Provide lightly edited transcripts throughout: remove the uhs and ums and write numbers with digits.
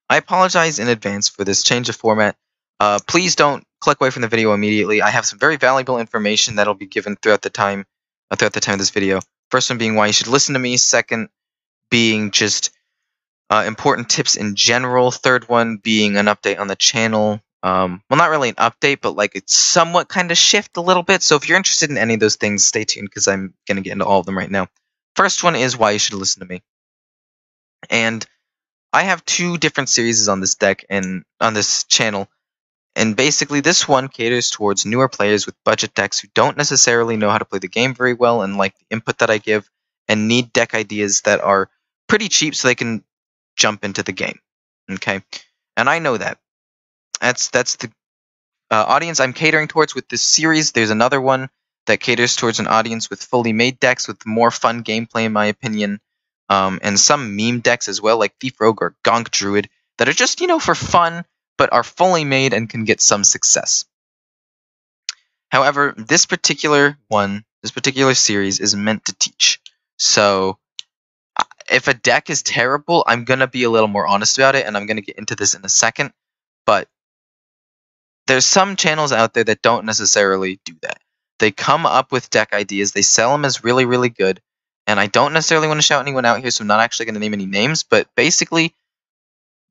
I apologize in advance for this change of format. Please don't click away from the video immediately. I have some very valuable information that'll be given throughout the time of this video. First one being why you should listen to me. Second being just important tips in general. Third one being an update on the channel. Well, not really an update, but like it's somewhat kind of shift a little bit. So if you're interested in any of those things, stay tuned because I'm going to get into all of them right now. First one is why you should listen to me. And I have two different series on this deck and on this channel. And basically this one caters towards newer players with budget decks who don't necessarily know how to play the game very well and like the input that I give and need deck ideas that are pretty cheap so they can jump into the game. Okay? And I know that. That's the audience I'm catering towards with this series. There's another one that caters towards an audience with fully made decks with more fun gameplay, in my opinion, and some meme decks as well, like Thief Rogue or Gonk Druid, that are just, for fun, but are fully made and can get some success. However, this particular series is meant to teach. So if a deck is terrible, I'm going to be a little more honest about it, and I'm going to get into this in a second. But there's some channels out there that don't necessarily do that. They come up with deck ideas, they sell them as really, really good, and I don't necessarily want to shout anyone out here, so I'm not actually going to name any names, but basically,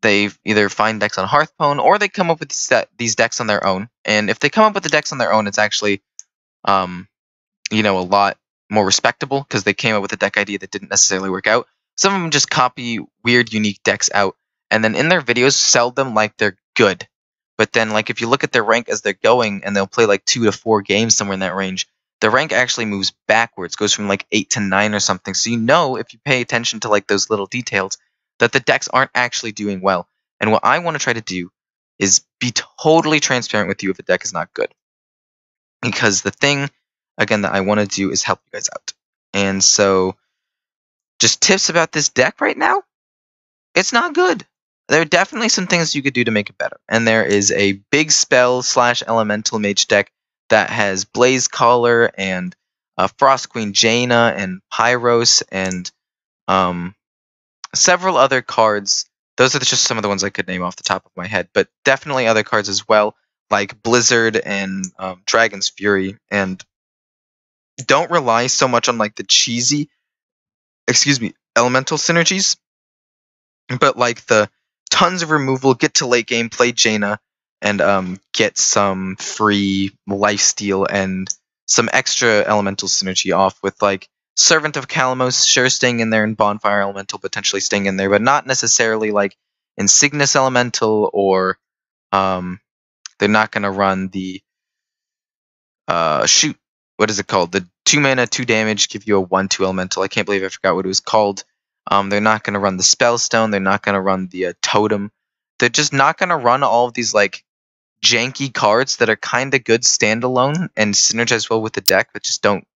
they either find decks on Hearthstone, or they come up with these decks on their own, and if they come up with the decks on their own, it's actually, a lot more respectable, because they came up with a deck idea that didn't necessarily work out. Some of them just copy weird, unique decks out, and then in their videos sell them like they're good. But then, like, if you look at their rank as they're going, and they'll play like 2 to 4 games somewhere in that range, the rank actually moves backwards, goes from like 8 to 9 or something. So if you pay attention to like those little details, that the decks aren't actually doing well. And what I want to try to do is be totally transparent with you if a deck is not good. Because the thing, again, that I want to do is help you guys out. And so, just tips about this deck right now, it's not good. There are definitely some things you could do to make it better. And there is a big spell / elemental mage deck that has Blaze Caller and Frost Queen Jaina and Pyros and several other cards. Those are just some of the ones I could name off the top of my head, but definitely other cards as well, like Blizzard and Dragon's Fury. And don't rely so much on like the cheesy, elemental synergies, but like the tons of removal, get to late game, play Jaina, and get some free lifesteal and some extra elemental synergy off with like Servant of Kalamos, sure staying in there, and Bonfire Elemental potentially staying in there, but not necessarily like Insignis Elemental, or they're not going to run the what is it called? The 2 mana, 2 damage, give you a 1/2 elemental. I can't believe I forgot what it was called. They're not going to run the Spellstone. They're not going to run the Totem. They're just not going to run all of these like janky cards that are kind of good standalone and synergize well with the deck, but just don't,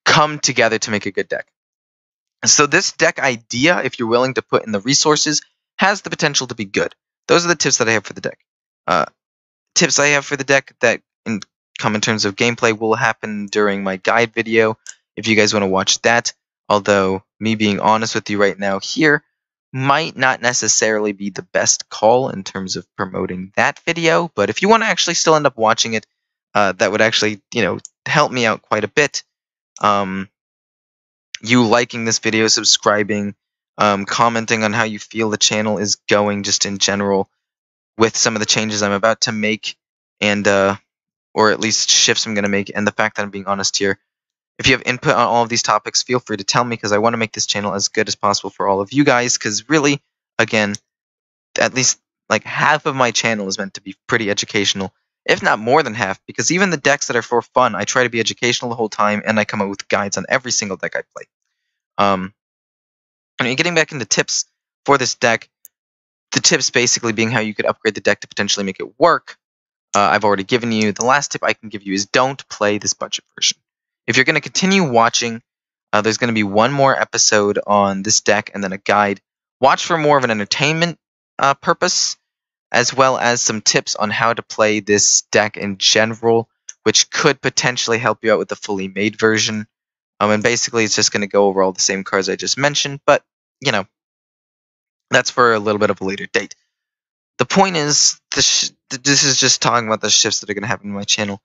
come together to make a good deck. So this deck idea, if you're willing to put in the resources, has the potential to be good. Those are the tips that I have for the deck. Tips I have for the deck that come in terms of gameplay will happen during my guide video, if you guys want to watch that. Although, me being honest with you right now here might not necessarily be the best call in terms of promoting that video, but if you want to actually still end up watching it, that would actually, help me out quite a bit. You liking this video, subscribing, commenting on how you feel the channel is going just in general with some of the changes I'm about to make, and or at least shifts I'm going to make, and the fact that I'm being honest here. If you have input on all of these topics, feel free to tell me, because I want to make this channel as good as possible for all of you guys, because really, again, at least like half of my channel is meant to be pretty educational, if not more than half, because even the decks that are for fun, I try to be educational the whole time, and I come up with guides on every single deck I play. Getting back into tips for this deck, the tips basically being how you could upgrade the deck to potentially make it work. I've already given you. The last tip I can give you is don't play this budget version. If you're going to continue watching, there's going to be one more episode on this deck and then a guide. Watch for more of an entertainment purpose, as well as some tips on how to play this deck in general, which could potentially help you out with the fully made version. And basically, it's just going to go over all the same cards I just mentioned, but, That's for a little bit of a later date. The point is, this is just talking about the shifts that are going to happen in my channel.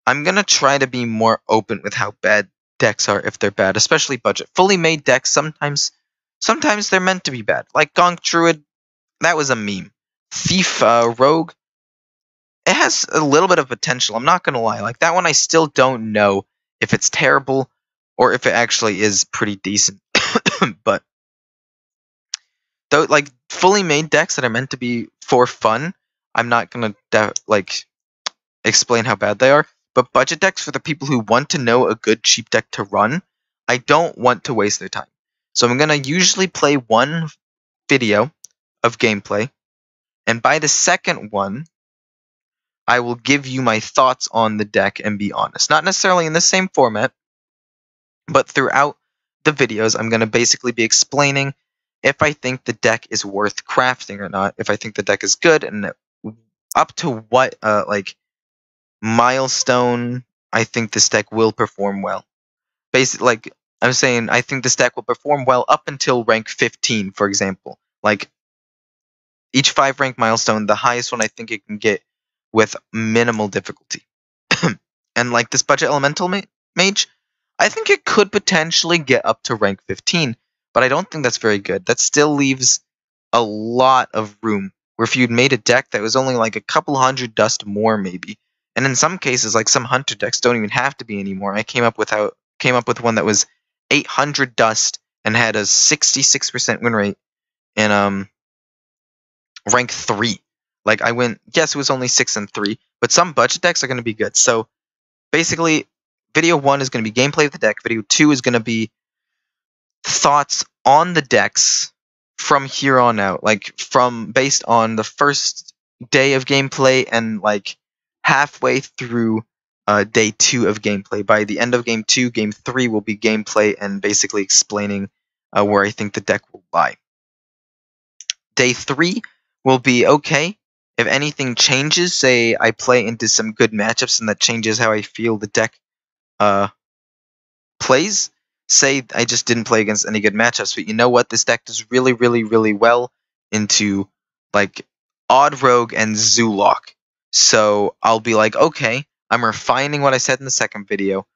I'm going to try to be more open with how bad decks are if they're bad, especially budget. Fully made decks, sometimes they're meant to be bad. Like Gonk Druid, that was a meme. Thief Rogue, it has a little bit of potential. I'm not going to lie. Like that one, I still don't know if it's terrible or if it actually is pretty decent. But though, like fully made decks that are meant to be for fun, I'm not going to like explain how bad they are. But budget decks for the people who want to know a good cheap deck to run, I don't want to waste their time. So I'm going to usually play one video of gameplay, and by the second one, I will give you my thoughts on the deck and be honest. Not necessarily in the same format, but throughout the videos, I'm going to basically be explaining if I think the deck is worth crafting or not, if I think the deck is good, and up to what like milestone I think this deck will perform well. Basically, like I'm saying, I think this deck will perform well up until rank 15, for example. Like each 5 rank milestone, the highest one I think it can get with minimal difficulty. And like this Budget Elemental Mage, I think it could potentially get up to rank 15, but I don't think that's very good. That still leaves a lot of room where if you'd made a deck that was only like a couple hundred dust more maybe, and in some cases like some hunter decks don't even have to be anymore. I came up with one that was 800 dust and had a 66% win rate in rank 3. Like I went, yes, it was only 6 and 3, but some budget decks are going to be good. So basically, video 1 is going to be gameplay of the deck. Video 2 is going to be thoughts on the decks from here on out, like from based on the first day of gameplay and like halfway through day 2 of gameplay. By the end of game 2, game 3 will be gameplay and basically explaining where I think the deck will lie. Day 3 will be okay. If anything changes, say I play into some good matchups and that changes how I feel the deck plays. Say I just didn't play against any good matchups, but you know what? This deck does really, really, really well into like Odd Rogue and Zoolock. So I'll be like, okay, I'm refining what I said in the second video.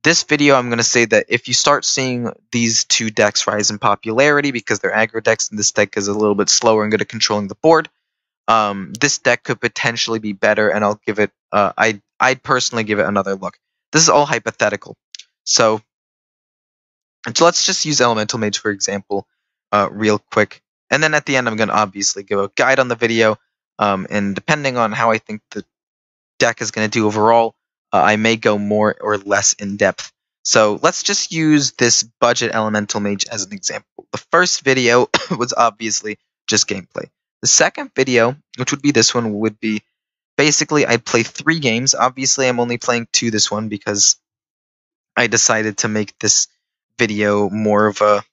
This video, I'm going to say that if you start seeing these two decks rise in popularity because they're aggro decks and this deck is a little bit slower and good at controlling the board, this deck could potentially be better, and I'll give it. I'd personally give it another look. This is all hypothetical, so let's just use Elemental Mage for example, real quick, and then at the end I'm going to obviously give a guide on the video, and depending on how I think the deck is going to do overall, I may go more or less in depth. So let's just use this Budget Elemental Mage as an example. The first video was obviously just gameplay. The second video, which would be this one, would be basically I'd play 3 games. Obviously, I'm only playing 2 this one because I decided to make this video more of a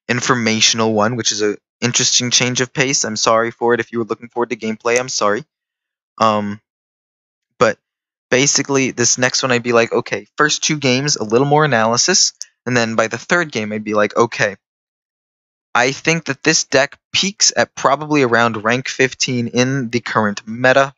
informational one, which is a interesting change of pace. I'm sorry for it. If you were looking forward to gameplay, I'm sorry. But basically, this next one I'd be like, okay, first 2 games, a little more analysis, and then by the third game, I'd be like, okay, I think that this deck peaks at probably around rank 15 in the current meta.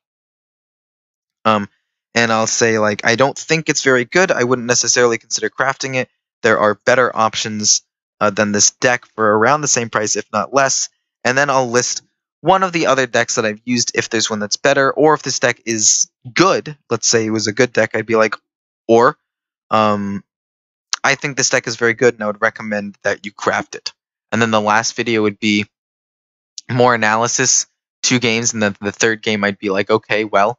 And I'll say, like, I don't think it's very good. I wouldn't necessarily consider crafting it. There are better options than this deck for around the same price, if not less. And then I'll list one of the other decks that I've used if there's one that's better, or if this deck is good. Let's say it was a good deck, I'd be like, or I think this deck is very good, and I would recommend that you craft it. And then the last video would be more analysis, 2 games, and then the third game I'd be like, okay, well,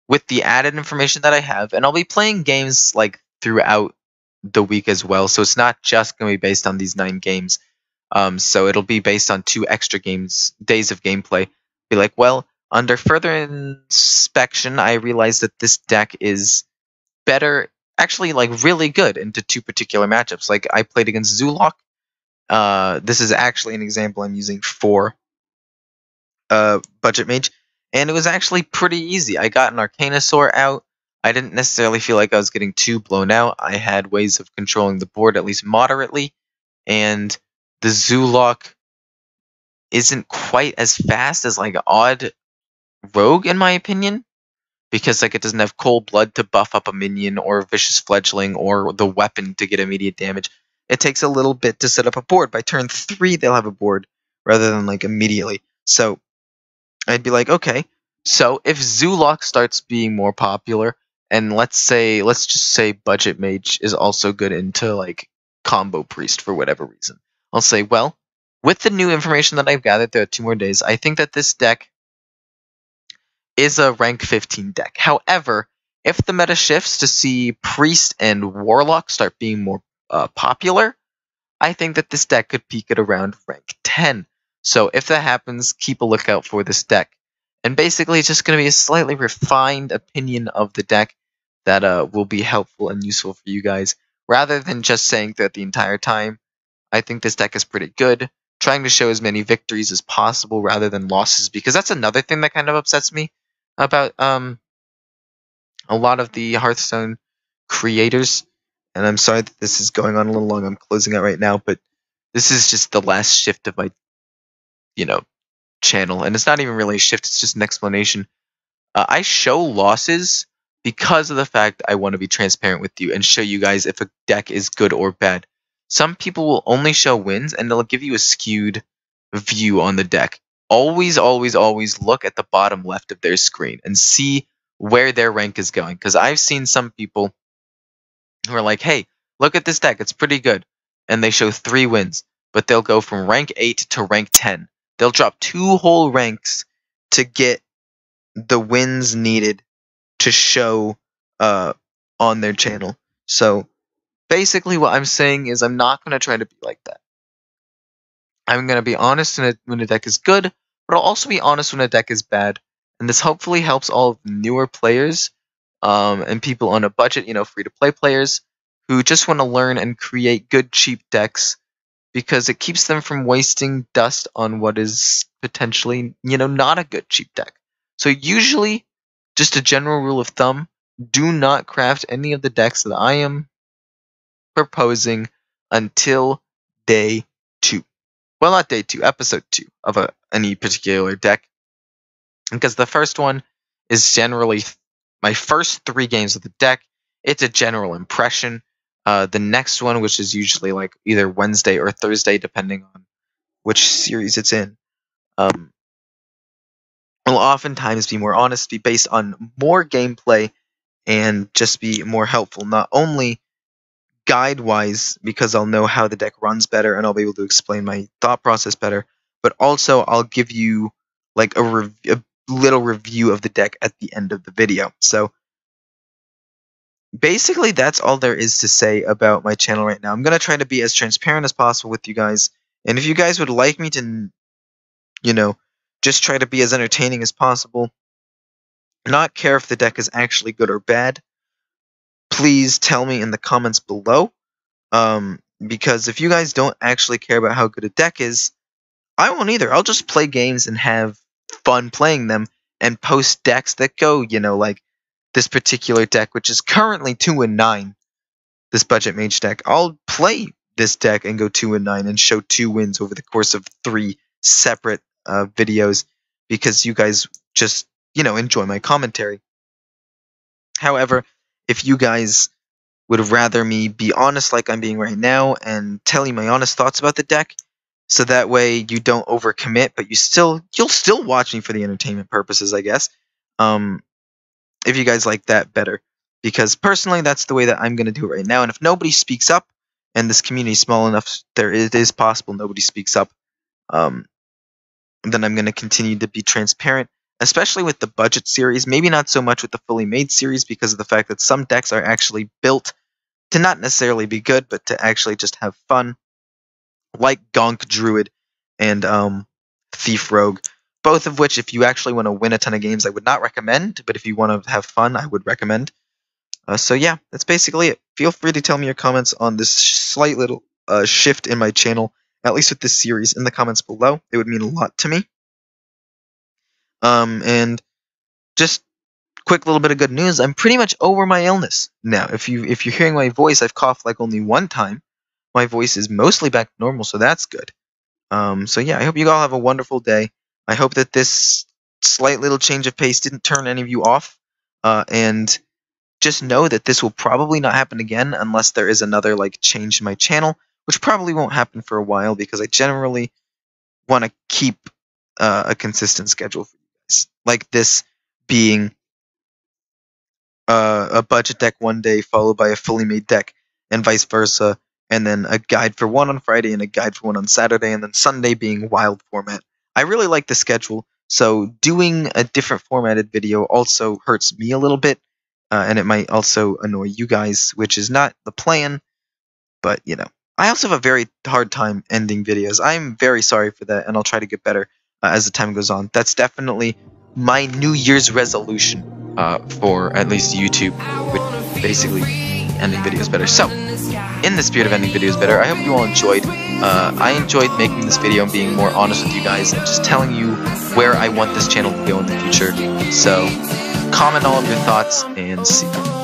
with the added information that I have, and I'll be playing games like throughout the week as well, so it's not just going to be based on these 9 games. So it'll be based on 2 extra days of gameplay. Be like, well, under further inspection, I realized that this deck is better, actually, like really good into 2 particular matchups. Like I played against Zoolock. This is actually an example I'm using for Budget Mage, and it was actually pretty easy. I got an Arcanosaur out. I didn't necessarily feel like I was getting too blown out. I had ways of controlling the board, at least moderately, and the Zoolock isn't quite as fast as like odd rogue in my opinion, because like it doesn't have cold blood to buff up a minion or vicious fledgling or the weapon to get immediate damage. It takes a little bit to set up a board. By turn 3 they'll have a board rather than like immediately. So I'd be like, okay, so if Zulok starts being more popular, and let's just say Budget Mage is also good into like combo priest for whatever reason, I'll say, well, with the new information that I've gathered, there are 2 more days, I think that this deck is a rank 15 deck. However, if the meta shifts to see priest and warlock start being more popular, I think that this deck could peak at around rank 10. So if that happens, keep a lookout for this deck. And basically, it's just going to be a slightly refined opinion of the deck that will be helpful and useful for you guys, rather than just saying that the entire time. I think this deck is pretty good, trying to show as many victories as possible rather than losses, because that's another thing that kind of upsets me about a lot of the Hearthstone creators. And I'm sorry that this is going on a little long. I'm closing out right now, but this is just the last shift of my, channel. And it's not even really a shift, it's just an explanation. I show losses because of the fact I want to be transparent with you and show you guys if a deck is good or bad. Some people will only show wins, and they'll give you a skewed view on the deck. Always, always, always look at the bottom left of their screen and see where their rank is going. Because I've seen some people who are like, hey, look at this deck, it's pretty good. And they show 3 wins, but they'll go from rank 8 to rank 10. They'll drop 2 whole ranks to get the wins needed to show on their channel. So basically what I'm saying is I'm not going to try to be like that. I'm going to be honest when a deck is good, but I'll also be honest when a deck is bad. And this hopefully helps all of the newer players and people on a budget, free-to-play players who just want to learn and create good, cheap decks, because it keeps them from wasting dust on what is potentially, not a good, cheap deck. So usually, just a general rule of thumb, do not craft any of the decks that I am proposing until day 2. Well, not day 2, episode 2 of any particular deck. Because the first one is generally my first 3 games of the deck. It's a general impression. The next one, which is usually like either Wednesday or Thursday, depending on which series it's in, will oftentimes be more honest, be based on more gameplay, and just be more helpful. Not only guide-wise, because I'll know how the deck runs better and I'll be able to explain my thought process better, but also I'll give you like a little review of the deck at the end of the video. So basically, that's all there is to say about my channel right now. I'm going to try to be as transparent as possible with you guys. And if you guys would like me to, just try to be as entertaining as possible, not care if the deck is actually good or bad, please tell me in the comments below. Because if you guys don't actually care about how good a deck is, I won't either. I'll just play games and have fun playing them and post decks that go, like this particular deck, which is currently 2-9, this Budget Mage deck. I'll play this deck and go 2-9 and show 2 wins over the course of 3 separate videos, because you guys just, enjoy my commentary. However, if you guys would rather me be honest like I'm being right now and tell you my honest thoughts about the deck, so that way you don't overcommit, but you'll still watch me for the entertainment purposes, I guess. If you guys like that better, because personally that's the way that I'm going to do it right now. And if nobody speaks up, and this community is small enough, it is possible nobody speaks up, then I'm going to continue to be transparent, especially with the budget series. Maybe not so much with the fully made series, because of the fact that some decks are actually built to not necessarily be good, but to actually just have fun, like Gonk Druid and Thief Rogue. Both of which, if you actually want to win a ton of games, I would not recommend, but if you want to have fun, I would recommend. So yeah, that's basically it. Feel free to tell me your comments on this slight little shift in my channel, at least with this series, in the comments below. It would mean a lot to me. And just quick little bit of good news, I'm pretty much over my illness now. If you're hearing my voice, I've coughed like only 1 time. My voice is mostly back to normal, so that's good. So yeah, I hope you all have a wonderful day. I hope that this slight little change of pace didn't turn any of you off. And just know that this will probably not happen again unless there is another like change in my channel, which probably won't happen for a while because I generally want to keep a consistent schedule for you guys. Like this being a budget deck one day followed by a fully made deck and vice versa, and then a guide for one on Friday and a guide for one on Saturday, and then Sunday being wild format. I really like the schedule, so doing a different formatted video also hurts me a little bit, and it might also annoy you guys, which is not the plan, but you know. I also have a very hard time ending videos. I'm very sorry for that, and I'll try to get better as the time goes on. That's definitely my New Year's resolution for at least YouTube, with basically ending videos better. So, in the spirit of ending videos better, I hope you all enjoyed. I enjoyed making this video and being more honest with you guys and just telling you where I want this channel to go in the future. So, comment all of your thoughts and see you.